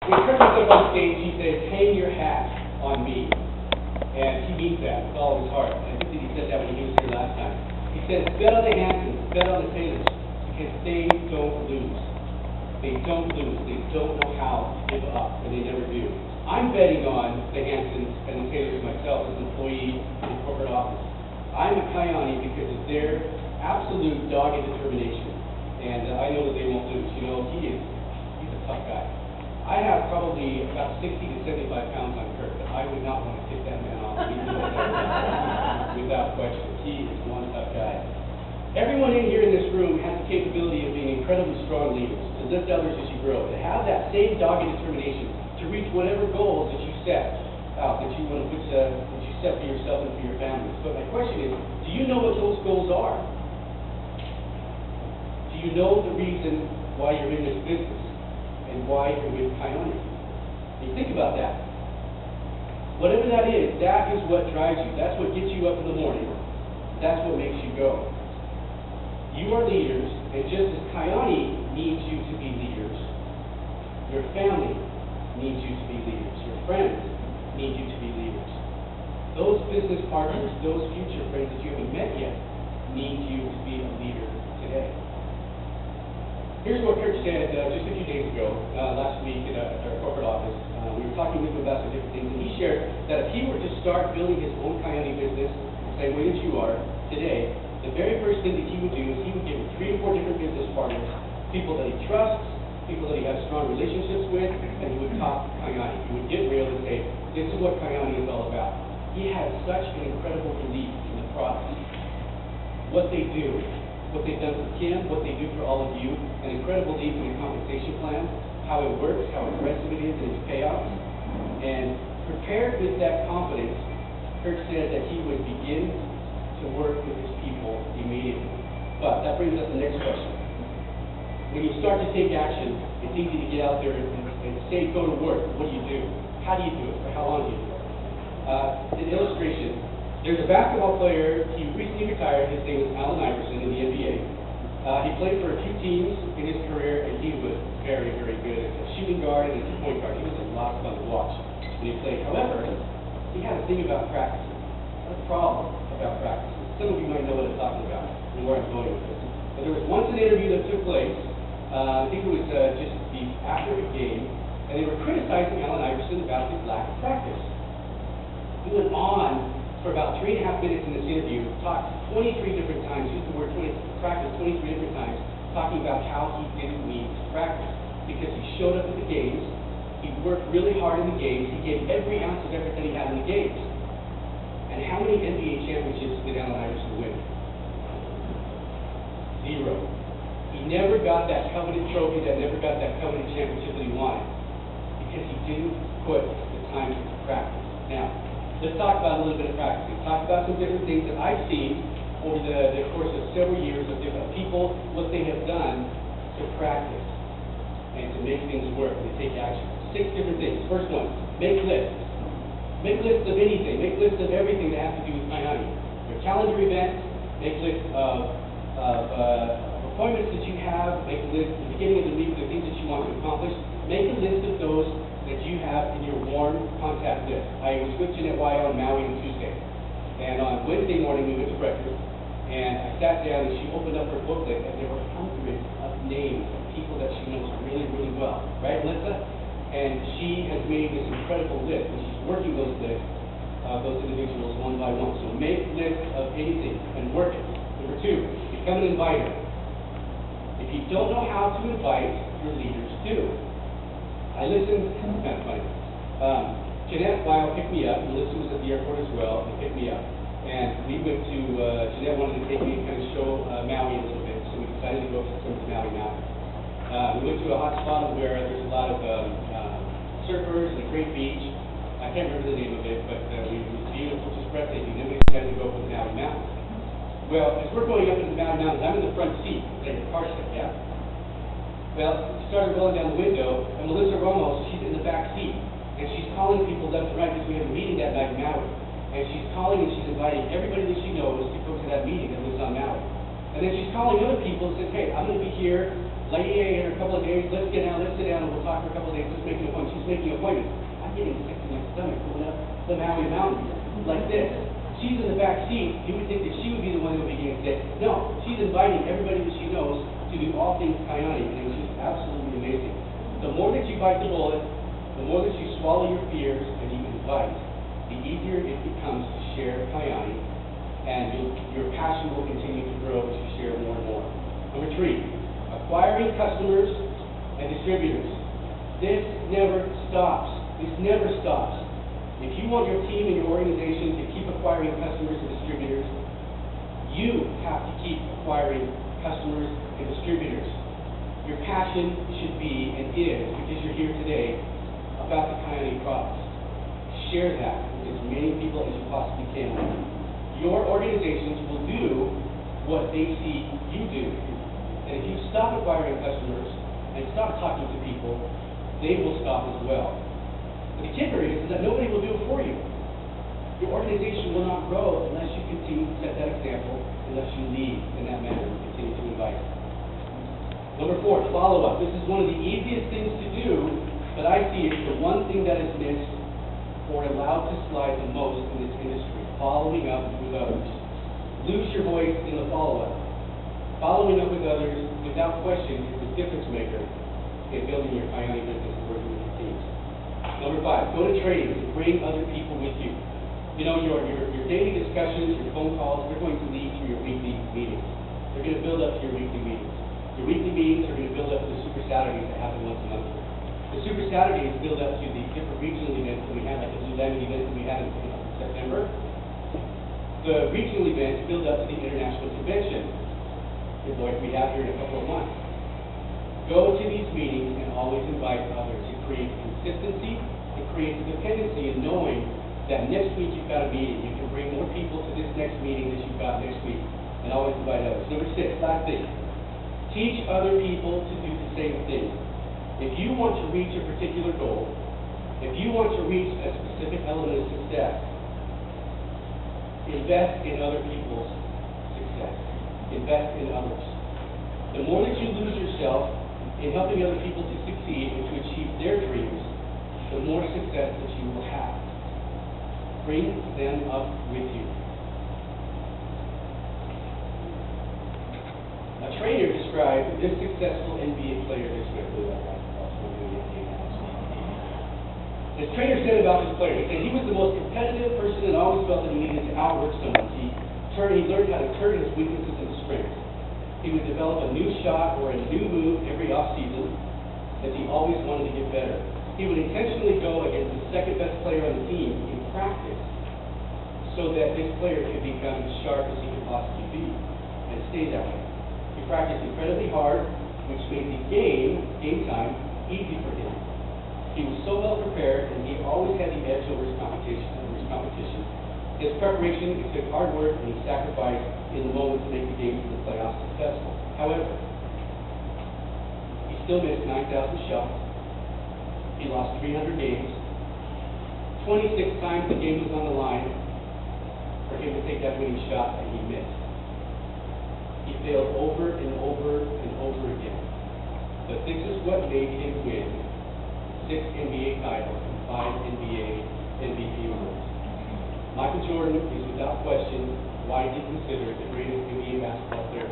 when Kurt was up on stage, he says, hang your hat on me. And he means that with all of his heart. I think that he said that when he was here last time. He says, bet on the Hansons, bet on the Taylors, because they don't lose. They don't lose. They don't know how to give up, and they never do. I'm betting on the Hansons and the Taylors myself as an employee in the corporate office. I'm a Kyani because of their absolute dogged determination. And I know that they won't lose. You know, he's a tough guy. I have probably about 60 to 75 pounds on Kurt, but I would not want to take that man off without question. He is one tough guy. Everyone in here in this room has the capability of being incredibly strong leaders, to lift others as you grow, to have that same dogged determination to reach whatever goals that you set out, that you want to put, that you set for yourself and for your families. But my question is, do you know what those goals are? Do you know the reason why you're in this business and why you're with Kyani? You think about that. Whatever that is what drives you. That's what gets you up in the morning. That's what makes you go. You are leaders, and just as Kyani needs you to be leaders, your family needs you to be leaders. Your friends need you to be leaders. Those business partners, those future friends that you haven't met yet, need you to be a leader today. Here's what Kurt said just a few days ago, last week at our corporate office. We were talking with him about some different things, and he shared that if he were to start building his own Kyani business, the same way that you are today, the very first thing that he would do is he would give 3 or 4 different business partners, people that he trusts, people that he has strong relationships with, and he would talk Kyani. He would get real and say, this is what Kyani is all about. He has such an incredible belief in the product, what they do, what they've done for him, what they do for all of you, an incredible belief in the compensation plan, how it works, how aggressive it is, and its payoffs. And prepared with that confidence, Kurt said that he would begin to work with his people immediately. But that brings us to the next question. When you start to take action, it's easy to get out there and say, go to work. What do you do? How do you do it? For how long do you do it? An illustration. There's a basketball player, he recently retired, his name is Allen Iverson in the NBA. He played for a few teams in his career, and he was very, very good as a shooting guard and as a point guard. He was a lot of fun to watch when he played. However, he had a thing about practicing, a problem about practicing. Some of you might know what I'm talking about and where I'm going with this. But there was once an interview that took place, I think it was just after a game, and they were criticizing Allen Iverson about his lack of practice. He went on for about 3.5 minutes in this interview, talked 23 different times, used the word practice 23 different times, talking about how he didn't need to practice because he showed up at the games, he worked really hard in the games, he gave every ounce of effort that he had in the games. And how many NBA championships did Allen Iverson win? 0. He never got that coveted trophy, never got that coveted championship that he wanted because he didn't put the time to practice. Now, let's talk about a little bit of practicing. Talk about some different things that I've seen over the course of several years of different people, what they have done to practice and to make things work and to take action. 6 different things. First one, make lists. Make lists of anything. Make lists of everything that has to do with Kyani. Your calendar events, make lists of appointments that you have, make a list at the beginning of the week of the things that you want to accomplish. Make a list of those that you have in your warm contact list. I was with Jeanette Wyatt on Maui on Tuesday, and on Wednesday morning we went to breakfast, and I sat down and she opened up her booklet, and there were hundreds of names of people that she knows really, really well. Right, Melissa? And she has made this incredible list, and she's working those lists, those individuals one by one. So make lists of anything and work it. Number 2, become an inviter. If you don't know how to invite, your leaders do. I listened, it's kind of funny. Jeanette Wyatt picked me up, Melissa was at the airport as well, and picked me up. And we went to, Jeanette wanted to take me and kind of show Maui a little bit, so we decided to go to some of the Maui mountains. We went to a hot spot where there's a lot of surfers and a great beach. I can't remember the name of it, but it was beautiful, just breathtaking. Then we decided to go for the Maui Mountains. Well, as we're going up into the Maui Mountains, I'm in the front seat, like a car seat, yeah? Well, we started rolling down the window, and Melissa Ramos, she's in the back seat, and she's calling people left and right because we had a meeting that night in Maui. And she's calling and she's inviting everybody that she knows to go to that meeting that lives on Maui. And then she's calling other people and says, hey, I'm going to be here lady A in a couple of days, let's sit down, and we'll talk for a couple of days, let's make an appointment. She's making appointments. I'm getting sick to my stomach going up the Maui Mountains like this. She's in the back seat. You would think that she would be the one that would be getting sick. No, she's inviting everybody that she knows to do all things Kyani, and it's just absolutely amazing. The more that you bite the bullet, the more that you swallow your fears and you invite, the easier it becomes to share Kyani, and your passion will continue to grow as you share more and more. Number 3, acquiring customers and distributors. This never stops. This never stops. If you want your team and your organization to keep acquiring customers and distributors, you have to keep acquiring customers and distributors. Your passion should be, and is, because you're here today, about the Kyani products. Share that with as many people as you possibly can. Your organizations will do what they see you do. And if you stop acquiring customers and stop talking to people, they will stop as well. But the kicker is that nobody will do it for you. Your organization will not grow unless you continue to set that example, unless you lead in that manner and continue to invite. Number 4, follow-up. This is one of the easiest things to do, but I see it's the one thing that is missed or allowed to slide the most in this industry. Following up with others. Lose your voice in the follow-up. Following up with others, without question, is the difference maker in building your Kyani business and working with your teams. Number 5, go to trainings and bring other people with you. You know, your daily discussions, your phone calls, they're going to lead to your weekly meetings. They're going to build up to your weekly meetings. Your weekly meetings are going to build up to the Super Saturdays that happen once a month. The Super Saturdays build up to the different regional events that we have, like the Blue Diamond event that we had in September. The regional events build up to the International Convention that we have here in a couple of months. Go to these meetings and always invite others. It creates consistency. It creates a dependency in knowing that next week you've got a meeting. You can bring more people to this next meeting that you've got next week, and always invite others. Number 6, last thing. Teach other people to do the same thing. If you want to reach a particular goal, if you want to reach a specific element of success, invest in other people's success. Invest in others. The more that you lose yourself in helping other people to succeed and to achieve their dreams, the more success that you will have. Bring them up with you. A trainer described this successful NBA player this way. This trainer said about this player, he said he was the most competitive person and always felt that he needed to outwork someone. He learned how to turn his weaknesses into strengths. He would develop a new shot or a new move every off-season, as he always wanted to get better. He would intentionally go against the second best player on the team in practice so that this player could become as sharp as he could possibly be, and stay that way. He practiced incredibly hard, which made the game time, easy for him. He was so well prepared, and he always had the edge over his competition. His preparation, it took hard work, and he sacrificed in the moment to make the game to the playoffs successful. However, he still missed 9,000 shots. He lost 300 games. 26 times the game was on the line for him to take that winning shot, and he missed. He failed over and over and over again. But this is what made him win 6 NBA titles and 5 NBA MVP awards. Michael Jordan is without question widely considered the greatest NBA basketball player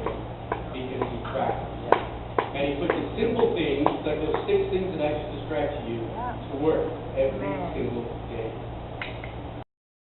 because he practiced. And he put the simple things, like those 6 things that I just described to you, to work every single